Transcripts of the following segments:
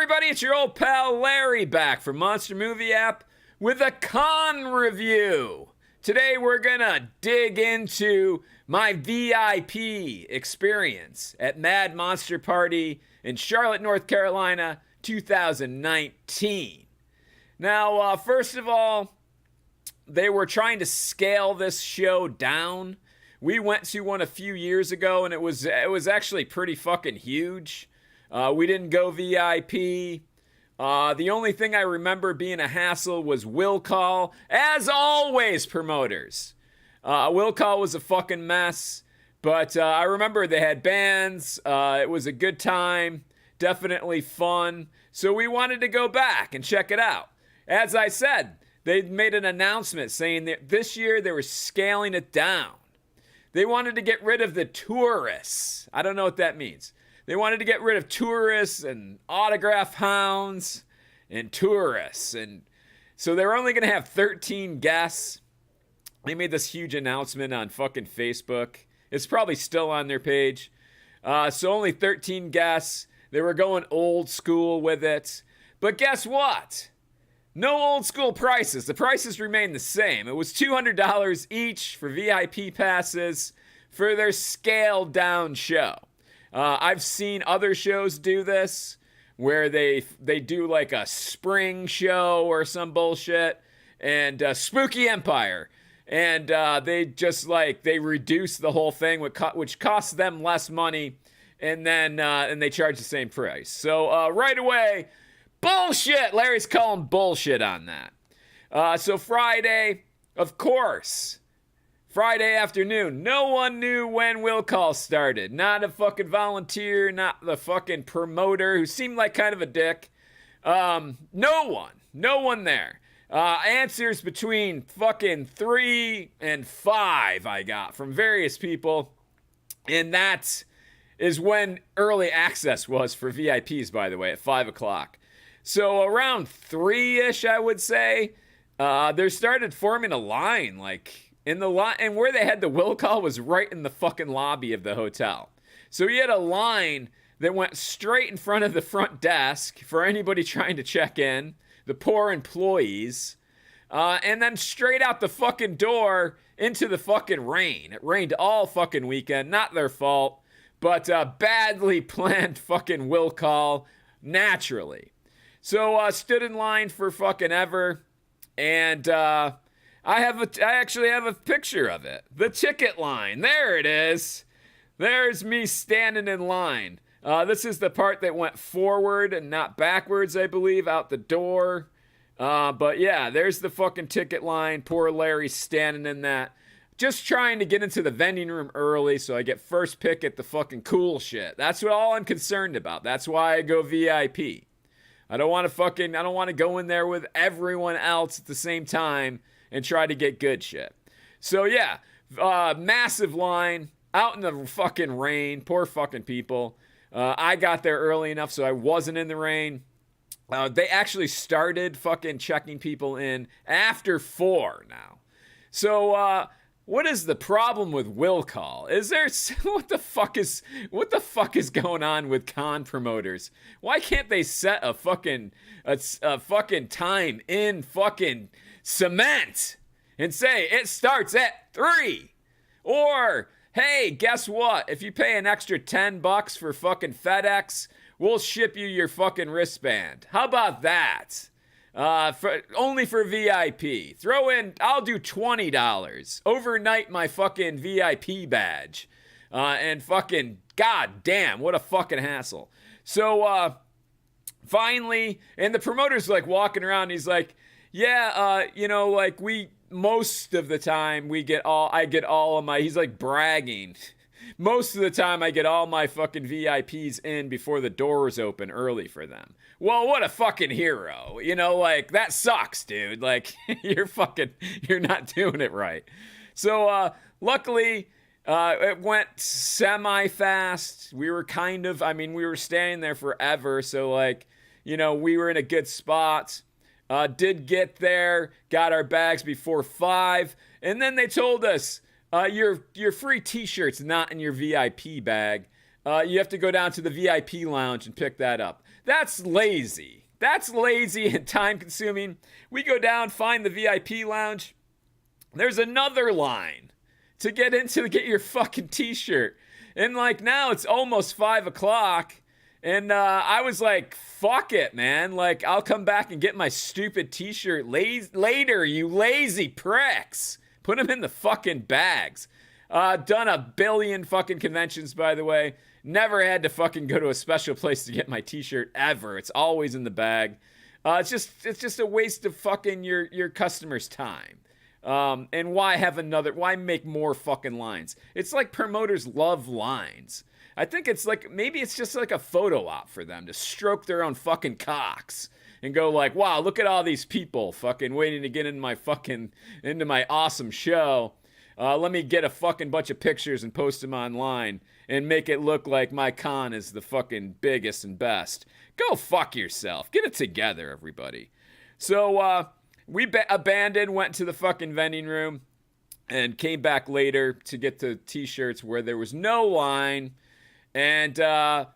everybody, it's your old pal Larry back from Monster Movie App with a con review. Today we're gonna dig into my VIP experience at Mad Monster Party in Charlotte, North Carolina, 2019. Now, first of all, they were trying to scale this show down. We went to one a few years ago, and it was actually pretty fucking huge. We didn't go VIP. The only thing I remember being a hassle was will call. As always, promoters. Will call was a fucking mess. But I remember they had bands. It was a good time. Definitely fun. So we wanted to go back and check it out. As I said, they made an announcement saying that this year they were scaling it down. They wanted to get rid of the tourists. I don't know what that means. They wanted to get rid of tourists and autograph hounds and tourists. And so they were only going to have 13 guests. They made this huge announcement on fucking Facebook. It's probably still on their page. So only 13 guests. They were going old school with it. But guess what? No old school prices. The prices remain the same. It was $200 each for VIP passes for their scaled down show. I've seen other shows do this where they do like a spring show or some bullshit, and Spooky Empire, and they just they reduce the whole thing, which costs them less money, and then and they charge the same price. So right away, bullshit. Larry's calling bullshit on that. So Friday, of course. Friday afternoon, no one knew when Will Call started. Not a fucking volunteer, not the fucking promoter who seemed like kind of a dick. No one there. Answers between fucking 3 and 5 I got from various people. And that is when early access was for VIPs, by the way, at 5 o'clock. So around 3-ish, I would say, there started forming a line, in the line, and where they had the will call was right in the fucking lobby of the hotel. So you had a line that went straight in front of the front desk for anybody trying to check in, the poor employees, and then straight out the fucking door into the fucking rain. It rained all fucking weekend, not their fault, but badly planned fucking will call, naturally. So stood in line for fucking ever, and I actually have a picture of it. The ticket line. There it is. There's me standing in line. This is the part that went forward and not backwards, I believe, out the door. But yeah, there's the fucking ticket line. Poor Larry standing in that. Just trying to get into the vending room early so I get first pick at the fucking cool shit. That's all I'm concerned about. That's why I go VIP. I don't want to go in there with everyone else at the same time and try to get good shit. So yeah, massive line out in the fucking rain. Poor fucking people. I got there early enough so I wasn't in the rain. They actually started fucking checking people in after 4 now. So what is the problem with will call? Is there what the fuck is going on with con promoters? Why can't they set a fucking time in fucking cement and say it starts at 3? Or hey, guess what? If you pay an extra $10 for fucking FedEx, we'll ship you your fucking wristband. How about that? Only for VIP. Throw in, I'll do $20. Overnight my fucking VIP badge. And fucking, goddamn, what a fucking hassle. So, finally, and the promoter's walking around, he's like, yeah, most of the time I get all of my, he's bragging. Most of the time I get all my fucking VIPs in before the doors open early for them. Well, what a fucking hero. That sucks, dude. You're not doing it right. So, luckily, it went semi-fast. We were we were standing there forever. So, we were in a good spot. Did get there, got our bags before 5. And then they told us, your free t-shirt's not in your VIP bag. You have to go down to the VIP lounge and pick that up. That's lazy. That's lazy and time consuming. We go down, find the VIP lounge. There's another line to get into to get your fucking t-shirt. And like now it's almost 5 o'clock. And I was like, fuck it, man. Like, I'll come back and get my stupid t-shirt later, you lazy pricks. Put them in the fucking bags. Done a billion fucking conventions, by the way. Never had to fucking go to a special place to get my t-shirt ever. It's always in the bag. It's just a waste of fucking your customers' time. And why make more fucking lines? It's like promoters love lines. I think it's like, maybe it's just like a photo op for them to stroke their own fucking cocks and go like, wow, look at all these people fucking waiting to get into my awesome show. Let me get a fucking bunch of pictures and post them online and make it look like my con is the fucking biggest and best. Go fuck yourself. Get it together, everybody. So, we abandoned, went to the fucking vending room and came back later to get the t-shirts where there was no line. And,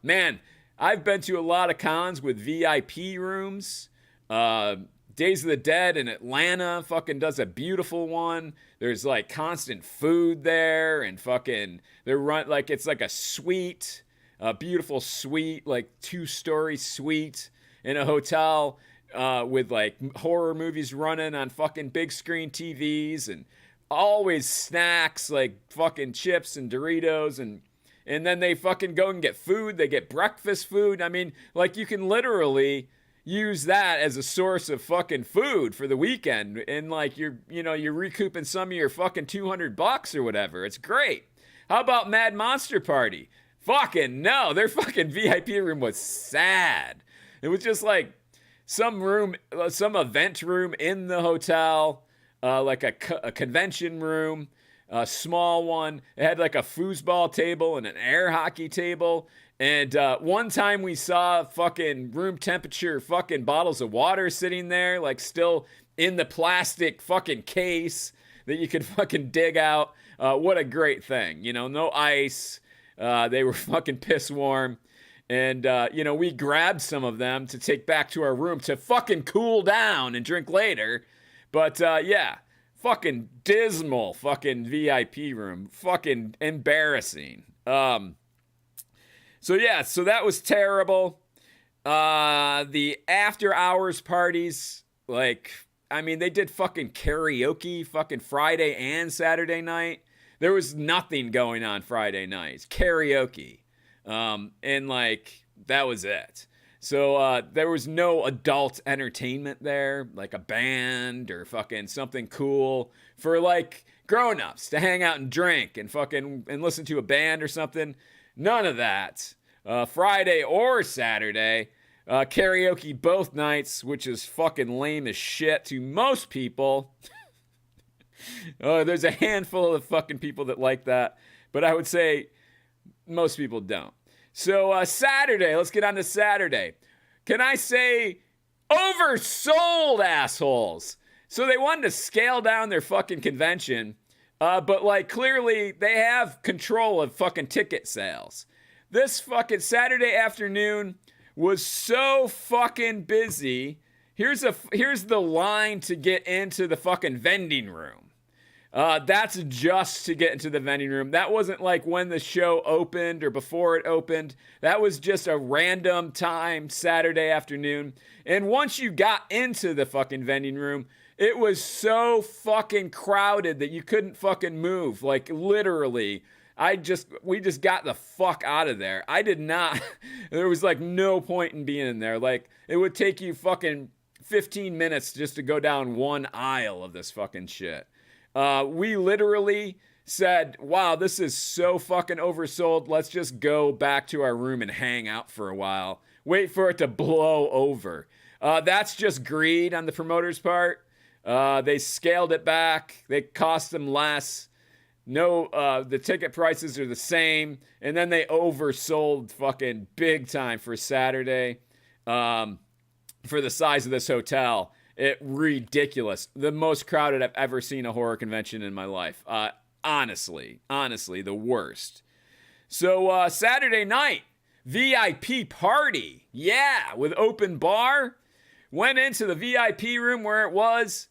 man, I've been to a lot of cons with VIP rooms. Days of the Dead in Atlanta fucking does a beautiful one. There's, like, constant food there and fucking, it's like a suite, a beautiful suite, like 2-story suite in a hotel with, like, horror movies running on fucking big screen TVs and always snacks like fucking chips and Doritos and then they fucking go and get food. They get breakfast food. I mean, like, you can literally use that as a source of fucking food for the weekend. And, like, you're recouping some of your fucking $200 or whatever. It's great. How about Mad Monster Party? Fucking no. Their fucking VIP room was sad. It was just like some event room in the hotel, like a convention room. A small one. It had like a foosball table and an air hockey table. And one time we saw fucking room temperature fucking bottles of water sitting there, like still in the plastic fucking case that you could fucking dig out. What a great thing. No ice. They were fucking piss warm. And, we grabbed some of them to take back to our room to fucking cool down and drink later. But, yeah. Fucking dismal fucking VIP room. Fucking embarrassing. So that was terrible. The after hours parties, they did fucking karaoke fucking Friday and Saturday night. There was nothing going on Friday nights. Karaoke. That was it. So there was no adult entertainment there, like a band or fucking something cool for like grown-ups to hang out and drink and fucking and listen to a band or something. None of that. Friday or Saturday, karaoke both nights, which is fucking lame as shit to most people. There's a handful of fucking people that like that, but I would say most people don't. So Saturday, let's get on to Saturday. Can I say oversold assholes? So they wanted to scale down their fucking convention, but like clearly they have control of fucking ticket sales. This fucking Saturday afternoon was so fucking busy. Here's the line to get into the fucking vending room. That's just to get into the vending room. That wasn't like when the show opened or before it opened. That was just a random time Saturday afternoon. And once you got into the fucking vending room, it was so fucking crowded that you couldn't fucking move. Like literally, we just got the fuck out of there. I did not, there was like no point in being in there. Like it would take you fucking 15 minutes just to go down one aisle of this fucking shit. We literally said, wow, this is so fucking oversold. Let's just go back to our room and hang out for a while. Wait for it to blow over. That's just greed on the promoter's part. They scaled it back. They cost them less. No, the ticket prices are the same. And then they oversold fucking big time for Saturday for the size of this hotel. Ridiculous. The most crowded I've ever seen a horror convention in my life. Honestly, the worst. So Saturday night, VIP party. Yeah, with open bar. Went into the VIP room where it was.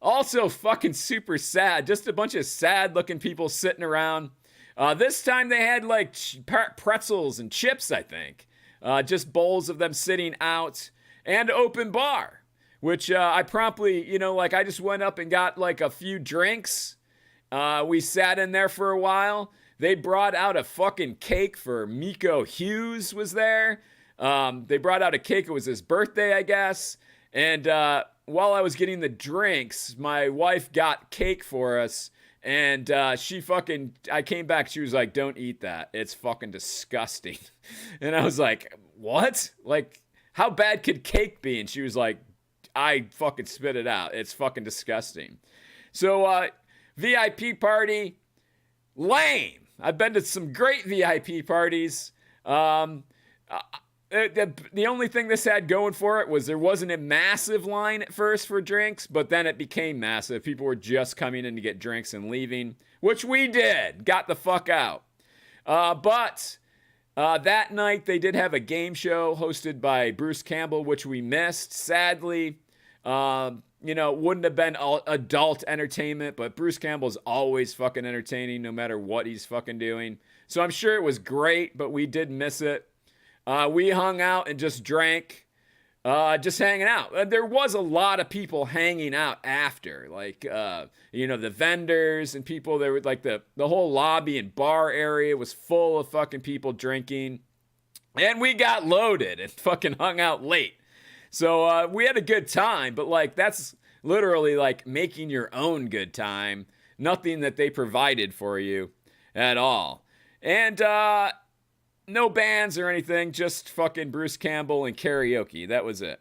Also fucking super sad. Just a bunch of sad looking people sitting around. This time they had like pretzels and chips, I think. Just bowls of them sitting out and open bar. Which I promptly, like I just went up and got like a few drinks. We sat in there for a while. They brought out a fucking cake for Miko Hughes was there. They brought out a cake. It was his birthday, I guess. And while I was getting the drinks, my wife got cake for us. And I came back. She was like, don't eat that. It's fucking disgusting. And I was like, what? Like, how bad could cake be? And she was like, I fucking spit it out. It's fucking disgusting. So, VIP party, lame. I've been to some great VIP parties. The only thing this had going for it was there wasn't a massive line at first for drinks, but then it became massive. People were just coming in to get drinks and leaving, which we did. Got the fuck out. But that night they did have a game show hosted by Bruce Campbell, which we missed, sadly. Wouldn't have been adult entertainment, but Bruce Campbell's always fucking entertaining no matter what he's fucking doing. So I'm sure it was great, but we did miss it. We hung out and just drank, just hanging out. There was a lot of people hanging out after, like, the vendors and people. There were like the whole lobby and bar area was full of fucking people drinking. And we got loaded and fucking hung out late. So we had a good time, but like that's literally like making your own good time. Nothing that they provided for you at all. And no bands or anything, just fucking Bruce Campbell and karaoke. That was it.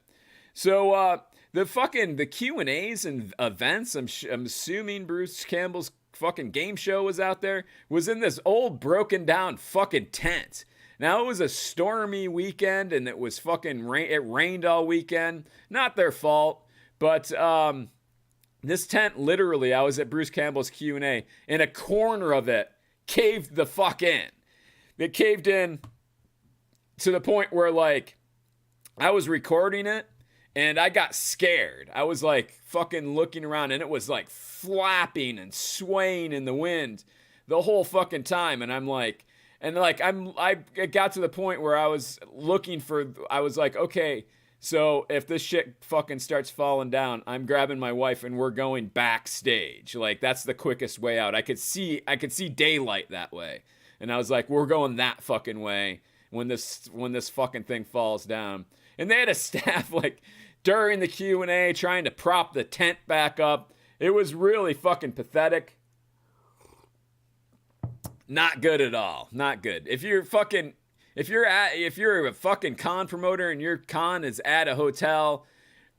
So the Q&As and events, I'm assuming Bruce Campbell's fucking game show was out there, was in this old broken down fucking tent. Now, it was a stormy weekend, and it was fucking it rained all weekend. Not their fault, but this tent, literally, I was at Bruce Campbell's Q&A, and a corner of it caved the fuck in. It caved in to the point where, like, I was recording it, and I got scared. I was, like, fucking looking around, and it was, like, flapping and swaying in the wind the whole fucking time, and I'm like... And like I got to the point where I was like, okay, so if this shit fucking starts falling down, I'm grabbing my wife and we're going backstage. Like that's the quickest way out. I could see daylight that way. And I was like, we're going that fucking way when this fucking thing falls down. And they had a staff like during the Q&A trying to prop the tent back up. It was really fucking pathetic. Not good at all. Not good. If you're a fucking con promoter and your con is at a hotel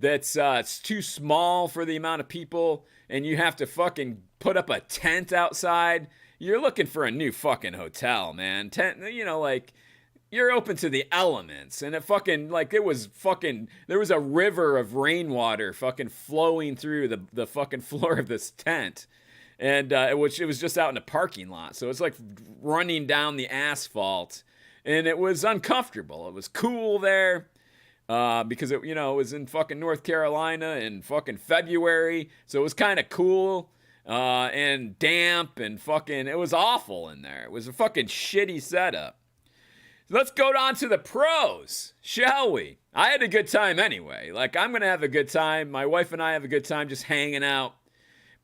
that's it's too small for the amount of people and you have to fucking put up a tent outside, you're looking for a new fucking hotel, man. Tent, like you're open to the elements, and it fucking like it was fucking there was a river of rainwater fucking flowing through the fucking floor of this tent. And it was just out in a parking lot. So it's like running down the asphalt. And it was uncomfortable. It was cool there because it was in fucking North Carolina in fucking February. So it was kind of cool and damp and fucking, it was awful in there. It was a fucking shitty setup. Let's go on to the pros, shall we? I had a good time anyway. Like, I'm going to have a good time. My wife and I have a good time just hanging out.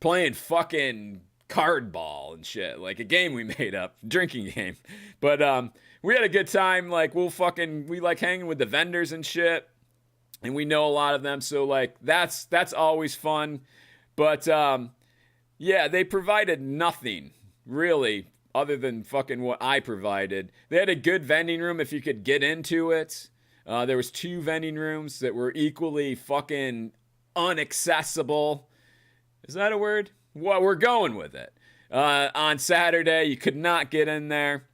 Playing fucking card ball and shit, like a game we made up, drinking game. But we had a good time. Like we like hanging with the vendors and shit, and we know a lot of them. So like that's always fun. But yeah, they provided nothing really other than fucking what I provided. They had a good vending room if you could get into it. There was 2 vending rooms that were equally fucking unaccessible. Is that a word? Well, we're going with it. On Saturday, you could not get in there.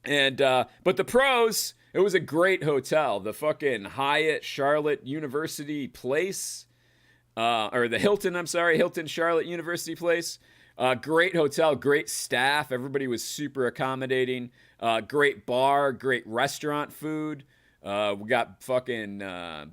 And but the pros, it was a great hotel. The fucking Hyatt Charlotte University Place. Or the Hilton Charlotte University Place. Great hotel, great staff. Everybody was super accommodating. Great bar, great restaurant food. We got fucking a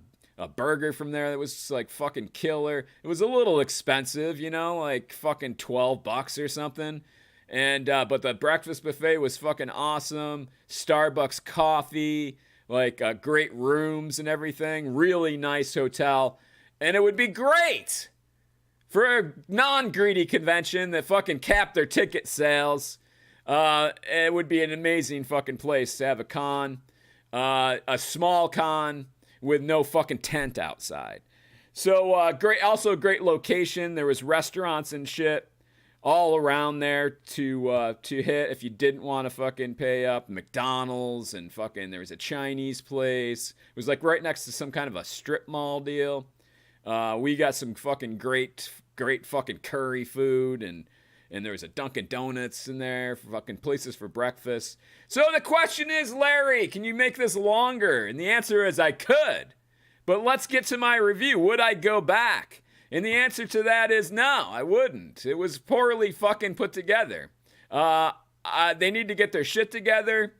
burger from there that was like fucking killer. It was a little expensive, you know, like fucking $12 or something. And but the breakfast buffet was fucking awesome. Starbucks coffee, like great rooms and everything. Really nice hotel. And it would be great for a non-greedy convention that fucking capped their ticket sales. It would be an amazing fucking place to have a con. A small con with no fucking tent outside. So great, also a great location. There was restaurants and shit all around there to hit if you didn't want to fucking pay up. McDonald's and fucking there was a Chinese place. It was like right next to some kind of a strip mall deal. We got some fucking great fucking curry food and there was a Dunkin' Donuts in there for fucking places for breakfast. So the question is, Larry, can you make this longer? And the answer is I could. But let's get to my review. Would I go back? And the answer to that is no, I wouldn't. It was poorly fucking put together. They need to get their shit together.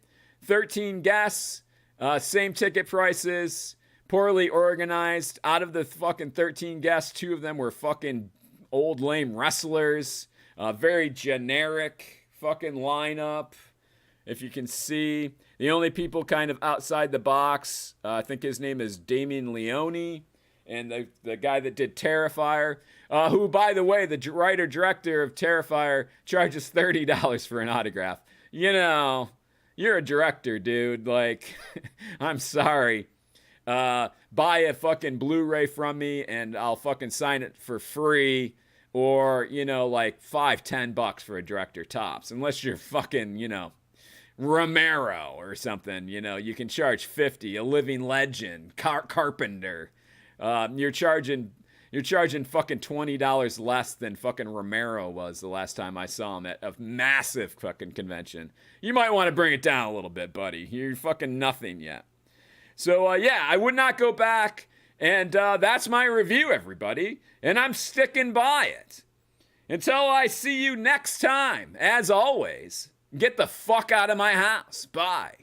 13 guests, same ticket prices, poorly organized. Out of the fucking 13 guests, 2 of them were fucking old lame wrestlers. Very generic fucking lineup. If you can see, the only people kind of outside the box, I think his name is Damien Leone, and the guy that did Terrifier, who, by the way, the writer-director of Terrifier charges $30 for an autograph. You know, you're a director, dude. Like, I'm sorry. Buy a fucking Blu-ray from me, and I'll fucking sign it for free. Or, you know, like $5-10 for a director tops. Unless you're fucking, you know, Romero or something, you know, you can charge 50, a living legend, Carpenter. You're charging fucking $20 less than fucking Romero was the last time I saw him at a massive fucking convention. You might want to bring it down a little bit, buddy. You're fucking nothing yet. So, yeah, I would not go back. And that's my review, everybody. And I'm sticking by it. Until I see you next time, as always, get the fuck out of my house. Bye.